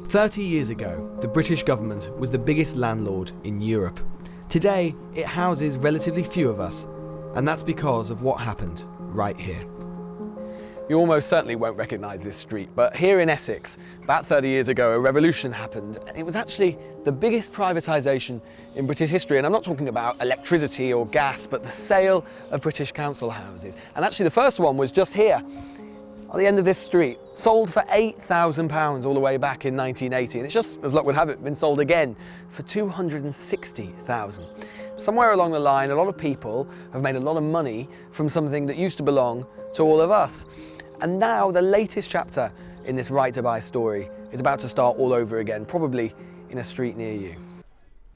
30 years ago, the British government was the biggest landlord in Europe. Today, it houses relatively few of us, and that's because of what happened right here. You almost certainly won't recognise this street, but here in Essex, about 30 years ago, a revolution happened. It was actually the biggest privatisation in British history, and I'm not talking about electricity or gas, but the sale of British council houses. And actually the first one was just here, at the end of this street, sold for £8,000 all the way back in 1980. And it's just, as luck would have it, been sold again for £260,000. Somewhere along the line, a lot of people have made a lot of money from something that used to belong to all of us. And now the latest chapter in this right to buy story is about to start all over again, probably in a street near you.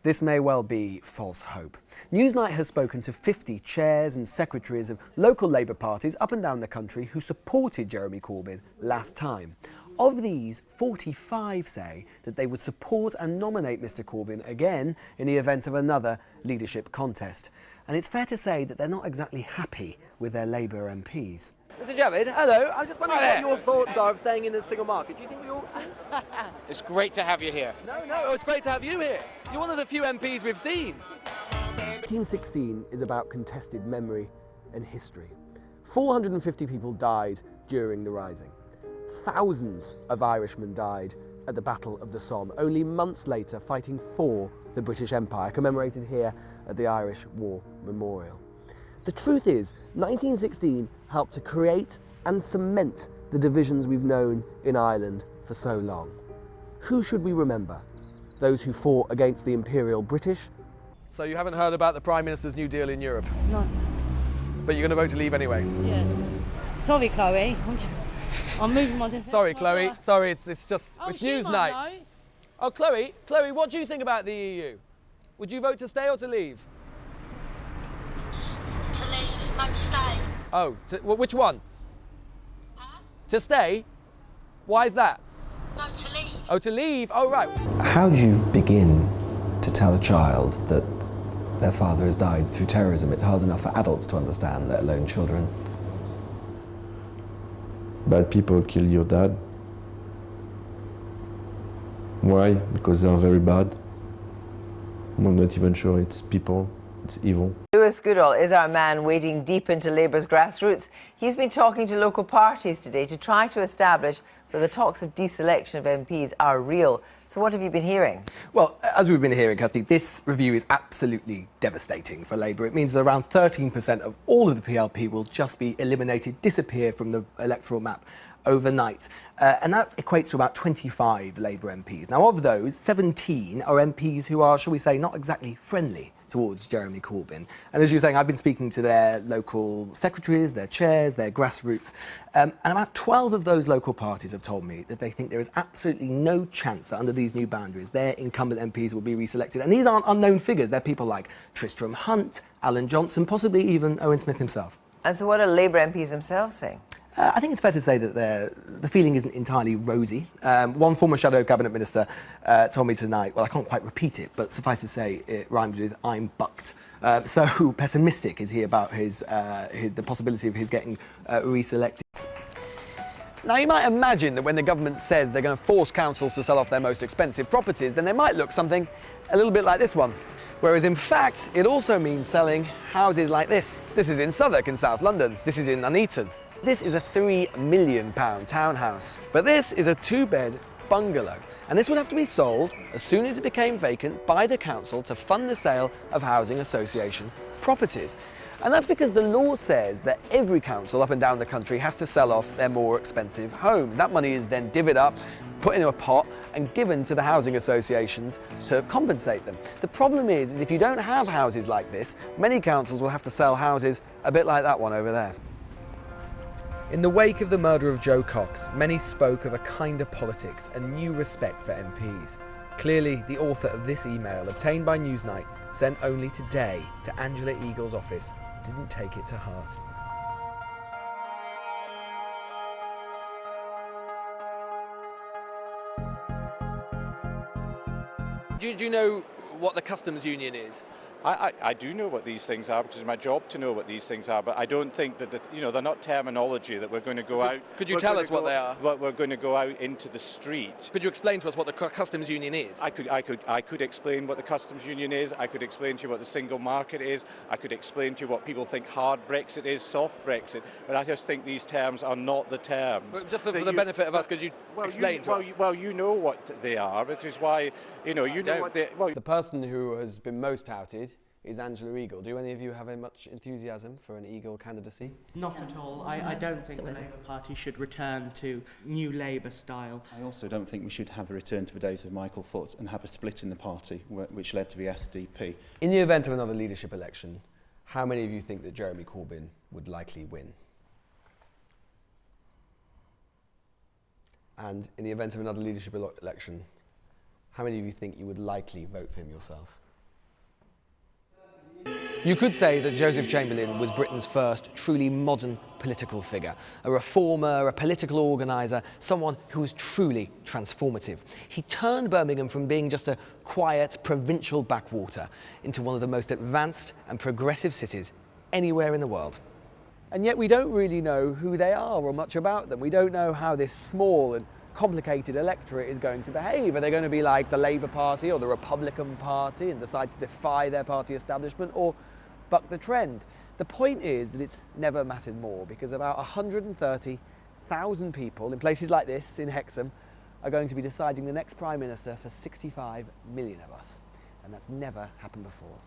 This may well be false hope. Newsnight has spoken to 50 chairs and secretaries of local Labour parties up and down the country who supported Jeremy Corbyn last time. Of these, 45 say that they would support and nominate Mr Corbyn again in the event of another leadership contest. And it's fair to say that they're not exactly happy with their Labour MPs. Mr Javid, hello. I was just wondering what your thoughts are of staying in the single market. Do you think we ought to? It's great to have you here. No, it's great to have you here. You're one of the few MPs we've seen. 1916 is about contested memory and history. 450 people died during the Rising. Thousands of Irishmen died at the Battle of the Somme, only months later fighting for the British Empire, commemorated here at the Irish War Memorial. The truth is, 1916 helped to create and cement the divisions we've known in Ireland for so long. Who should we remember? Those who fought against the Imperial British? So you haven't heard about the Prime Minister's New Deal in Europe? No. But you're going to vote to leave anyway? Yeah. Sorry, Chloe. I'm moving my... Sorry, Chloe. Sorry, it's just... Oh, it's she might Newsnight. know. Oh, Chloe, what do you think about the EU? Would you vote to stay or to leave? To leave, not to stay. Oh, which one? Huh? To stay? Why is that? No, to leave. Oh, to leave? Oh, right. How do you begin to tell a child that their father has died through terrorism? It's hard enough for adults to understand, let alone children. Bad people kill your dad. Why? Because they're very bad. I'm not even sure it's people, it's evil. Goodall is our man wading deep into Labour's grassroots. He's been talking to local parties today to try to establish whether the talks of deselection of MPs are real. So what have you been hearing? Well, as we've been hearing, Kirsty, this review is absolutely devastating for Labour. It means that around 13% of all of the PLP will just be eliminated, disappear from the electoral map overnight. And that equates to about 25 Labour MPs. Now, of those, 17 are MPs who are, shall we say, not exactly friendly towards Jeremy Corbyn. And as you're saying, I've been speaking to their local secretaries, their chairs, their grassroots, and about 12 of those local parties have told me that they think there is absolutely no chance that under these new boundaries their incumbent MPs will be reselected. And these aren't unknown figures. They're people like Tristram Hunt, Alan Johnson, possibly even Owen Smith himself. And so what are Labour MPs themselves saying? I think it's fair to say that the feeling isn't entirely rosy. One former Shadow Cabinet Minister told me tonight, well, I can't quite repeat it, but suffice to say it rhymes with "I'm bucked." So pessimistic is he about the possibility of his getting reselected. Now, you might imagine that when the government says they're going to force councils to sell off their most expensive properties, then they might look something a little bit like this one. Whereas in fact, it also means selling houses like this. This is in Southwark in South London. This is in Nuneaton. This is a £3 million townhouse. But this is a 2-bed bungalow. And this would have to be sold as soon as it became vacant by the council to fund the sale of housing association properties. And that's because the law says that every council up and down the country has to sell off their more expensive homes. That money is then divvied up, put into a pot and given to the housing associations to compensate them. The problem is if you don't have houses like this, many councils will have to sell houses a bit like that one over there. In the wake of the murder of Joe Cox, many spoke of a kinder politics and new respect for MPs. Clearly, the author of this email, obtained by Newsnight, sent only today to Angela Eagle's office, didn't take it to heart. Do you know what the customs union is? I do know what these things are because it's my job to know what these things are, but I don't think that, they're not terminology that we're going to go out. Could you tell us what they are? We're going to go out into the street. Could you explain to us what the customs union is? I could explain what the customs union is. I could explain to you what the single market is. I could explain to you what people think hard Brexit is, soft Brexit. But I just think these terms are not the terms. But just for the benefit of us, could you explain to us? Well, you know what they are, which is why you know what they. Well, the person who has been most touted is Angela Eagle. Do any of you have much enthusiasm for an Eagle candidacy? Not at all. I don't think the Labour Party should return to new Labour style. I also don't think we should have a return to the days of Michael Foot and have a split in the party, which led to the SDP. In the event of another leadership election, how many of you think that Jeremy Corbyn would likely win? And in the event of another leadership election, how many of you think you would likely vote for him yourself? You could say that Joseph Chamberlain was Britain's first truly modern political figure, a reformer, a political organiser, someone who was truly transformative. He turned Birmingham from being just a quiet provincial backwater into one of the most advanced and progressive cities anywhere in the world. And yet we don't really know who they are or much about them. We don't know how this small and complicated electorate is going to behave. Are they going to be like the Labour Party or the Republican Party and decide to defy their party establishment or buck the trend? The point is that it's never mattered more because about 130,000 people in places like this, in Hexham, are going to be deciding the next Prime Minister for 65 million of us. And that's never happened before.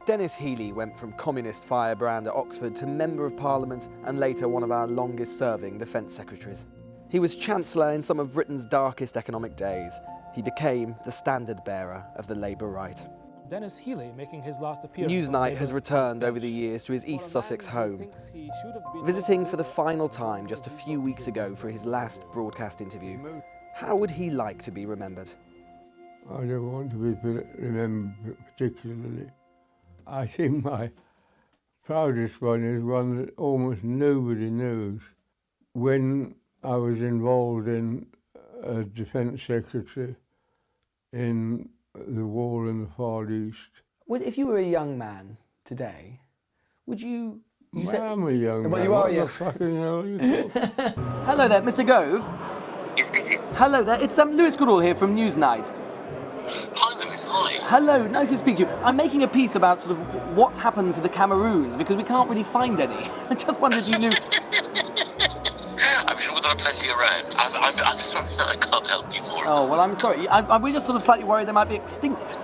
Dennis Healey went from communist firebrand at Oxford to Member of Parliament and later one of our longest serving Defence Secretaries. He was Chancellor in some of Britain's darkest economic days. He became the standard bearer of the Labour right. Dennis Healey making his last appearance. Newsnight has returned over the years to his East Sussex home, visiting for the final time just a few weeks ago for his last broadcast interview. How would he like to be remembered? I don't want to be remembered particularly. I think my proudest one is one that almost nobody knows. When I was involved in a Defence Secretary in the war in the Far East. Well, if you were a young man today, would you... I'm a young man. Well, you are, what the fucking hell are you talking? Hello there, Mr. Gove. Is this it? Hello there, it's Lewis Goodall here from Newsnight. Hi, Lewis. Hi. Hello, nice to speak to you. I'm making a piece about sort of what's happened to the Cameroons because we can't really find any. I just wondered if you knew... I'm sure there are plenty around. I'm sorry, I can't help you more. Oh, well, I'm sorry. We're just sort of slightly worried they might be extinct.